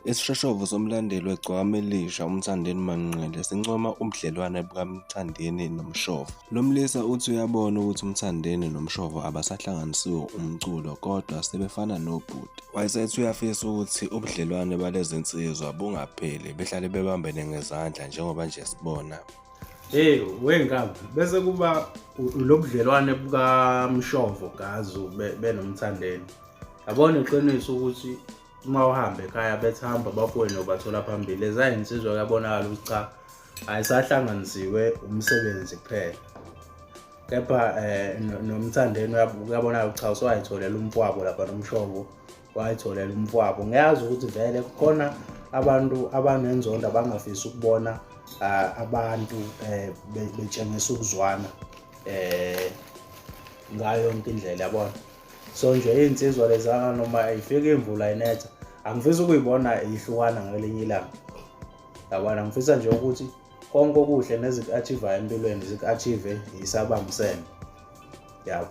Isishoshovu somlandeli weGcokama Elisha uMthandeni Manqele sincoma ubudlelwano bukaMthandeni noMshovo. Lo Mlisa uthi uyabona ukuthi uMthandeni noMshovo abasahlanganisiwe umculo kodwa sebefana nobhuti. Wayesethi uyafisa ukuthi ubudlelwano balezi nsizwa bungapheli behlale bebambene ngezandla njengoba nje sibona. Wengabi bese kuba lobudlelwane bukaMshovo Gazu benomthandeni. Yabona iqiniso ukuthi uma uhamba ekhaya bethamba bafowenu bathola phambili ezayinsizwa kuyabonakala ukuthi cha ayisahlanganisiwe umsebenzi kuphela. Kepha nomthandeni uyabonakala ukuthi cha usayitholela umfwabo lapha noMshovo wayitholela umfwabo. Ngiyazi ukuthi vele kukhona abantu abanenzondo abangafisi ukubona abantu betshengisa ukuzwana ngayo yonke indlela yabona. So nje insizwa lezana noma ifika imvula inetha angifisi ukuyibona ihlukana ngelinye ilanga yabona. Ngifisa nje ukuthi konke okuhle nezik-achieve empilweni zik-achieve isabambisene yabo.